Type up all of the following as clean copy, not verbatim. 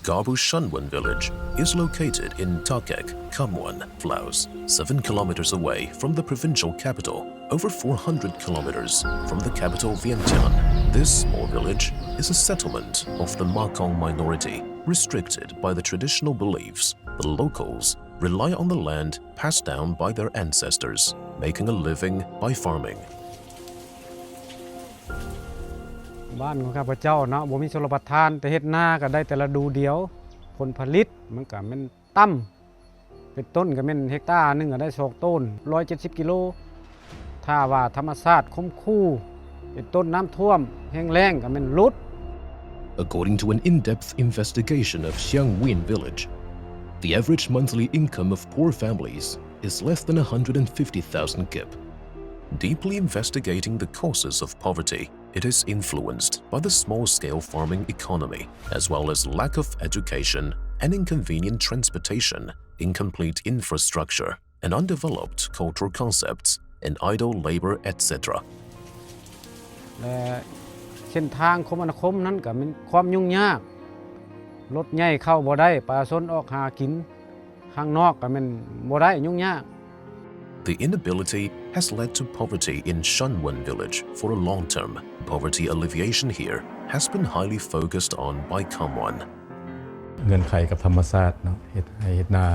Garbu Shunwen village is located in Takek, Khamwan, Laos, 7 kilometers away from the provincial capital, over 400 kilometers from the capital Vientiane. This small village is a settlement of the Makong minority, restricted by the traditional beliefs. The locals rely on the land passed down by their ancestors, making a living by farming. บ้านของข้าพเจ้าเนาะบ่มีชลประทานแต่เฮ็ดนาก็ได้แต่ละดูเดียวผลผลิตมันก็แม่นต่ำเป็นต้นก็แม่นเฮกตาร์นึงก็ได้2ต้น170กิโลถ้าว่าธรรมชาติคมคู่เป็นต้นน้ำท่วมแห้งแล้งก็แม่นลด According to an in-depth investigation of Xiangwin village, the average monthly income of poor families is less than 150,000 kip. Deeply investigating the causes of poverty, it is influenced by the small-scale farming economy, as well as lack of education and inconvenient transportation, incomplete infrastructure, and undeveloped cultural concepts, and idle labor, etc. และเส้นทางคมนาคมนั้นก็มีความยุ่งยากรถใหญ่เข้าบ่ได้ประชาชนออกหากินข้างนอกก็แม่นบ่ได้ยุ่งยาก The inability has led to poverty in Shunwen village for a long term. Poverty alleviation here has been highly focused on by Khamwan. เงื่อนไขกับธรรมชาติเนาะเฮ็ดนา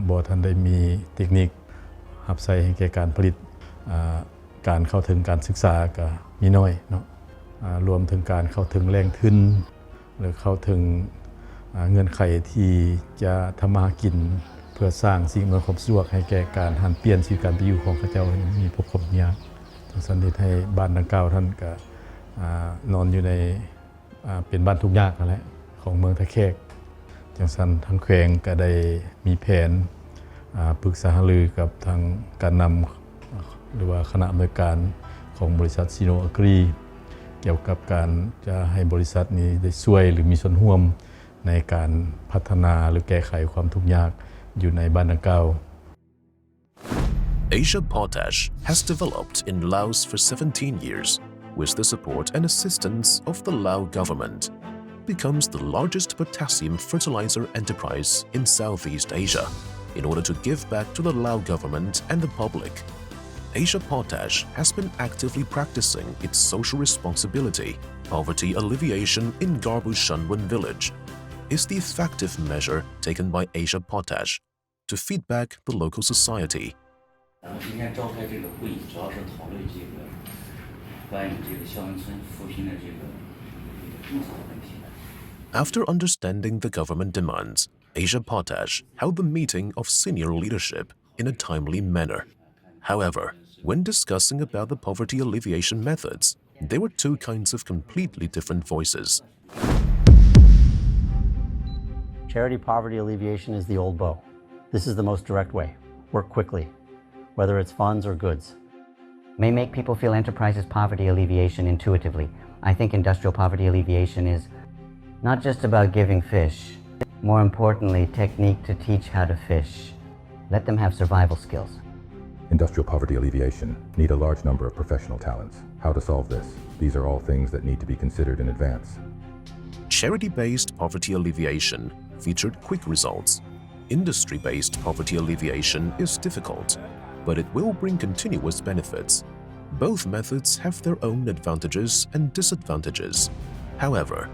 บ่ทันได้มีเทคนิครับใส่ให้แก่การผลิตการเข้าถึงการศึกษาก็มีน้อยเนาะรวมถึงการเข้าถึงแหล่งทุนหรือเข้าถึงเงื่อนไขที่จะทำมาหากินเพื่อสร้างสิ่งอำนวยความสะดวกให้แก่การหันเปลี่ยนชีวิตการไปอยู่ของเขาเจ้ามีพบครบยากทางสันนิษฐานให้บ้านดังกล่าวท่านก็นอนอยู่ในเป็นบ้านทุกข์ยากนั่นแหละของเมืองทะแคกจังสันทางแขวงก็ได้มีแผนปรึกษาหารือกับทางการนำหรือว่าคณะอำนวยการของบริษัทซีโนอักรีเกี่ยวกับการจะให้บริษัทนี้ได้ช่วยหรือมีส่วนร่วมในการพัฒนาหรือแก้ไขความทุกข์ยากอยู่ในบ้านดังกล่าว Asia Potash has developed in Laos for 17 years with the support and assistance of the Lao government. Becomes the largest potassium fertilizer enterprise in Southeast Asia in order to give back to the Lao government and the public. Asia Potash has been actively practicing its social responsibility. Poverty alleviation in Garbu Shunwen village is the effective measure taken by Asia Potash to feed back the local society. 今天召开这个会议，主要是讨论这个关于这个孝文村扶贫的这个政策问题的。 After understanding the government demands, Asia Potash held the meeting of senior leadership in a timely manner. However, when discussing about the poverty alleviation methods, there were two kinds of completely different voices. Charity poverty alleviation is the old bow. This is the most direct way. Work quickly, whether it's funds or goods. May make people feel enterprises poverty alleviation intuitively. I think industrial poverty alleviation is not just about giving fish, more importantly, technique to teach how to fish. Let them have survival skills. Industrial poverty alleviation need a large number of professional talents. How to solve this? These are all things that need to be considered in advance. Charity-based poverty alleviation featured quick results. Industry-based poverty alleviation is difficult, but it will bring continuous benefits. Both methods have their own advantages and disadvantages. However,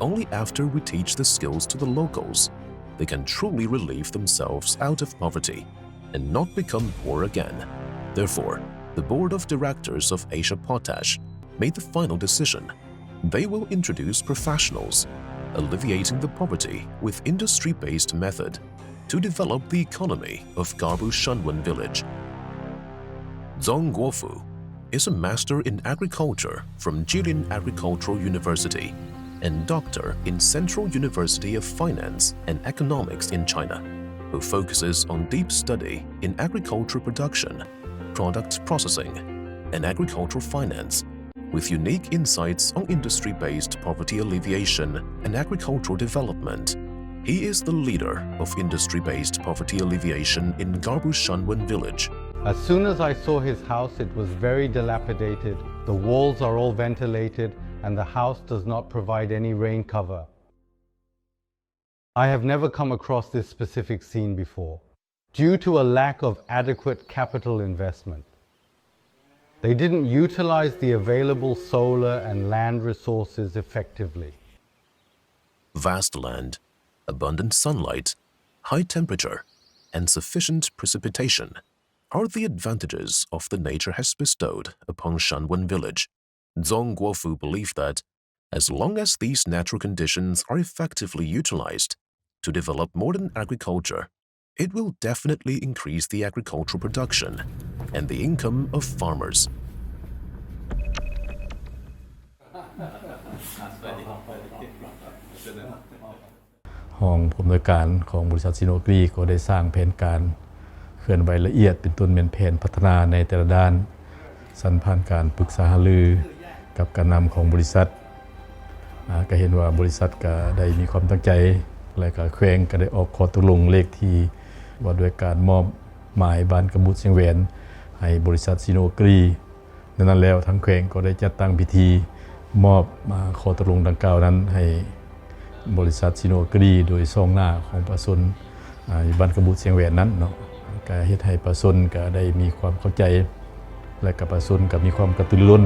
only after we teach the skills to the locals, they can truly relieve themselves out of poverty and not become poor again. Therefore, the board of directors of Asia Potash made the final decision. They will introduce professionals, alleviating the poverty with industry-based method to develop the economy of Garbu Shunwen village. Zhong Guofu is a master in agriculture from Jilin Agricultural University and doctor in Central University of Finance and Economics in China, who focuses on deep study in agriculture production, product processing, and agricultural finance, with unique insights on industry-based poverty alleviation and agricultural development. He is the leader of industry-based poverty alleviation in Garbu Shunwen village. As soon as I saw his house, it was very dilapidated. The walls are all ventilated and the house does not provide any rain cover. I have never come across this specific scene before, due to a lack of adequate capital investment. They didn't utilize the available solar and land resources effectively. Vast land, abundant sunlight, high temperature, and sufficient precipitation are the advantages of the nature has bestowed upon Shanwen village. Zhong Guofu believed that as long as these natural conditions are effectively utilized to develop modern agriculture, it will definitely increase the agricultural production and the income of farmers. ห้องผู้อำนวยการของบริษัทซิโนกรีก็ได้สร้างแผนการเคลื่อนไหวละเอียดเป็นต้นแผนพัฒนาในแต่ละด้านสันผ่านการปรึกษาหารือกับการนำของบริษัทก็เห็นว่าบริษัทก็ได้มีความตั้งใจและก็แขวงก็ได้ออกข้อตกลงเลขที่ว่าด้วยการมอบหมายบ้านกระบุดเชียงแหวนให้บริษัทซิโนกรีนั้นแล้วทั้งแขวงก็ได้จัดตั้งพิธีมอบข้อตกลงดังกล่าวนั้นให้บริษัทซิโนกรีโดยซองหน้าของประชาชนบ้านกระบุดเชียงแหวนนั้นเนาะก็เฮ็ดให้ประชาชนก็ได้มีความเข้าใจและกับประชาชนก็มีความกระตือรือร้น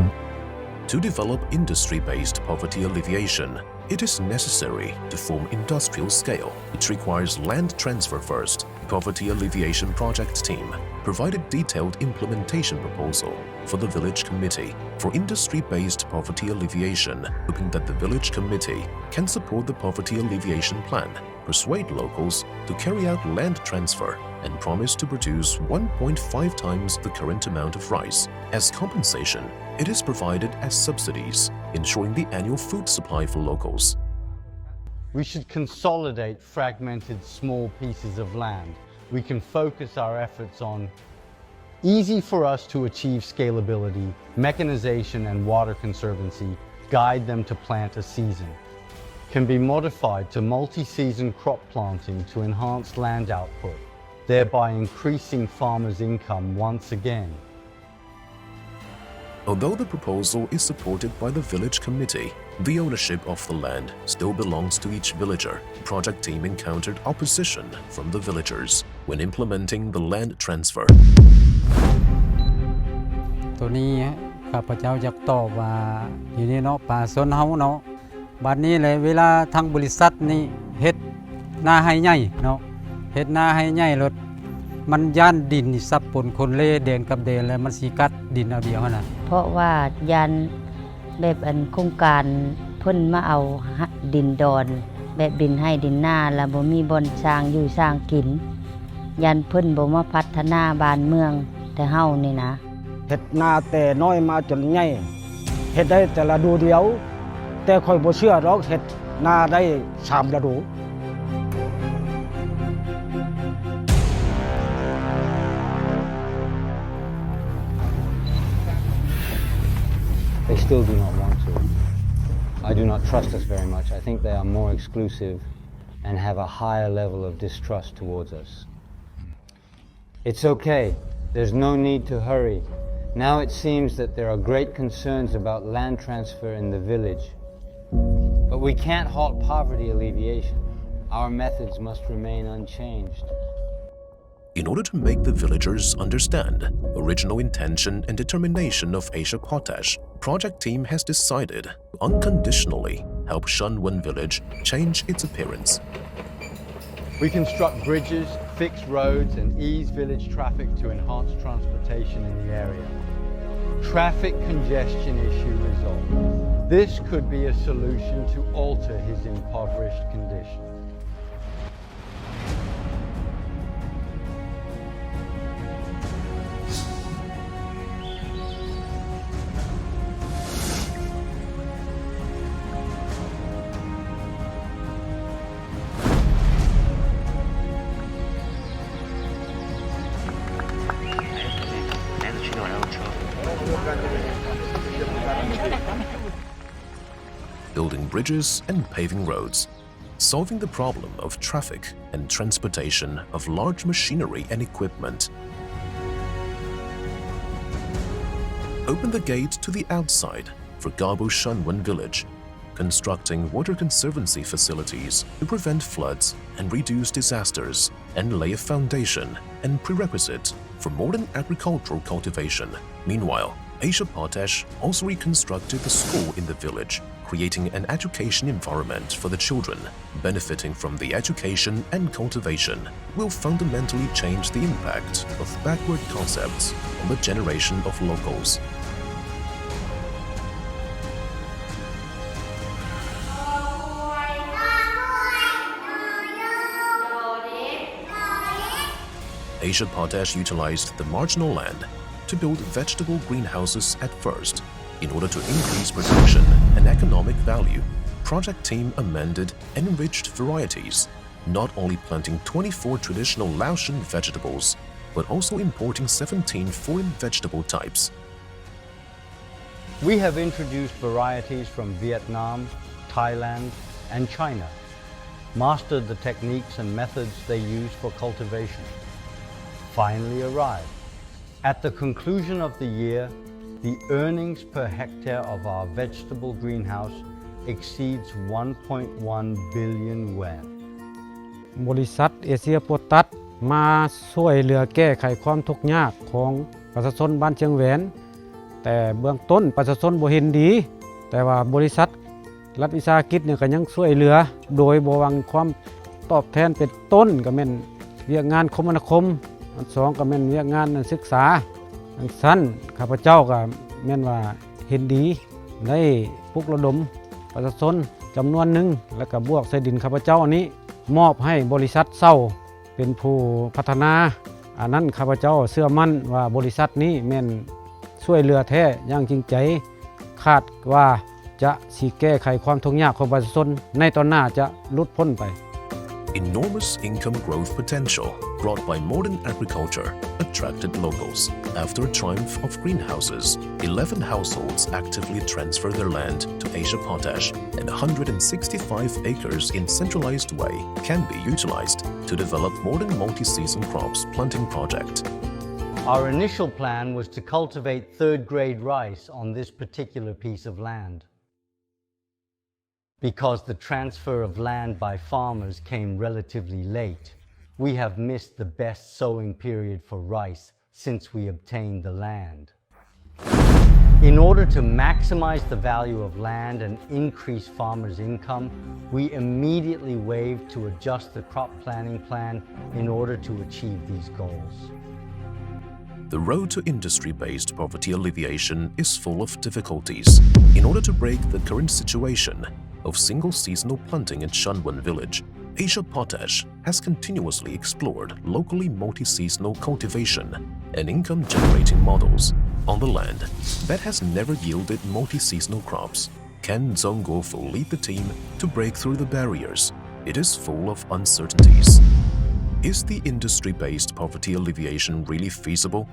To develop industry-based poverty alleviation, it is necessary to form industrial scale. It requires land transfer first. Poverty alleviation project team provided detailed implementation proposal for the village committee for industry-based poverty alleviation, hoping that the village committee can support the poverty alleviation plan, persuade locals to carry out land transfer, and promise to produce 1.5 times the current amount of rice. As compensation, it is provided as subsidies, ensuring the annual food supply for locals. We should consolidate fragmented small pieces of land. We can focus our efforts on easy for us to achieve scalability, mechanization and water conservancy, guide them to plant a season. Can be modified to multi-season crop planting to enhance land output, thereby increasing farmers' income once again. Although the proposal is supported by the village committee, the ownership of the land still belongs to each villager. The project team encountered opposition from the villagers when implementing the land transfer. ตัวนี้ข้าพเจ้าอยากตอบว่าอยู่นี่เนาะป่าสนเฮาเนาะบัดนี้เลยเวลาทางบริษัทนี่เฮ็ดนาให้ใหญ่เนาะเฮ็ดนาให้ใหญ่รถมันย่านดินนี่ซับปนคนเล่เดนกับเดนแล้วมันสิกัดดินเอาเดียวหั่นน่ะเพราะว่ายันแบบโครงการเพิ่นมาเอาดินดอนแบบดินให้ดินหน้าแล้วบ่มีบ่อนสร้างอยู่สร้างกินยันเพิ่นบ่มาพัฒนาบ้านเมืองแต่เฮานี่นะเฮ็ดนาแต่น้อยมาจนใหญ่เฮ็ดได้แต่ละดูเดียวแต่ค่อยบ่เชื่อหรอกเฮ็ดนาได้3ฤดู They still do not want to. I do not trust us very much. I think they are more exclusive and have a higher level of distrust towards us. It's okay. There's no need to hurry. Now it seems that there are great concerns about land transfer in the village. But we can't halt poverty alleviation. Our methods must remain unchanged. In order to make the villagers understand original intention and determination of Asia Potash, project team has decided to unconditionally help Shanwen village change its appearance. We construct bridges, fix roads and ease village traffic to enhance transportation in the area. Traffic congestion issue resolved. This could be a solution to alter his impoverished condition. Building bridges and paving roads, solving the problem of traffic and transportation of large machinery and equipment. Open the gate to the outside for Gabo Shanwen village. constructing water conservancy facilities to prevent floods and reduce disasters, and lay a foundation and prerequisite for modern agricultural cultivation. Meanwhile, Asia Potash also reconstructed the school in the village, creating an education environment for the children. Benefiting from the education and cultivation will fundamentally change the impact of backward concepts on the generation of locals. Asia Potash utilized the marginal land to build vegetable greenhouses at first. In order to increase production and economic value, project team amended and enriched varieties, not only planting 24 traditional Laotian vegetables, but also importing 17 foreign vegetable types. We have introduced varieties from Vietnam, Thailand, and China, mastered the techniques and methods they use for cultivation, finally arrived. At the conclusion of the year, the earnings per hectare of our vegetable greenhouse exceeds 1.1 billion yuan. บริษัทเอเชียโพตัสมาช่วยเหลือแก้ไขความทุกข์ยากของประชาชนบ้านเชียงแหวนแต่เบื้องต้นประชาชนบ่เห็นดีแต่ว่าบริษัทรัฐวิสาหกิจเนี่ยก็ยังช่วยเหลือโดยบ่หวังความตอบแทนเป็นต้นก็แม่นเวียกงานคมนาคมอันสองก็แม่นเวียกงานศึกษาอันสั้นข้าพเจ้าก็แม่นว่าเห็นดีได้ปลุกระดมประชาชนจำนวนหนึ่งแล้วก็บวกใส่ดินข้าพเจ้าอันนี้มอบให้บริษัทเศร้าเป็นผู้พัฒนาอันนั้นข้าพเจ้าเชื่อมั่นว่าบริษัทนี้แม่นช่วยเหลือแท้อย่างจริงใจคาดว่าจะสิแก้ไขความทุกข์ยากของประชาชนในตอนหน้าจะหลุดพ้นไป Enormous income growth potential brought by modern agriculture attracted locals. After a triumph of greenhouses, 11 households actively transfer their land to Asia Potash, and 165 acres in centralized way can be utilized to develop modern multi-season crops planting project. Our initial plan was to cultivate third-grade rice on this particular piece of land. Because the transfer of land by farmers came relatively late, we have missed the best sowing period for rice since we obtained the land. In order to maximize the value of land and increase farmers' income, we immediately waived to adjust the crop planning plan in order to achieve these goals. The road to industry-based poverty alleviation is full of difficulties. In order to break the current situation of single-seasonal planting in Shanwen village, Asia Potash has continuously explored locally multi-seasonal cultivation and income-generating models on the land that has never yielded multi-seasonal crops. Can Zhongguofu lead the team to break through the barriers? It is full of uncertainties. Is the industry-based poverty alleviation really feasible?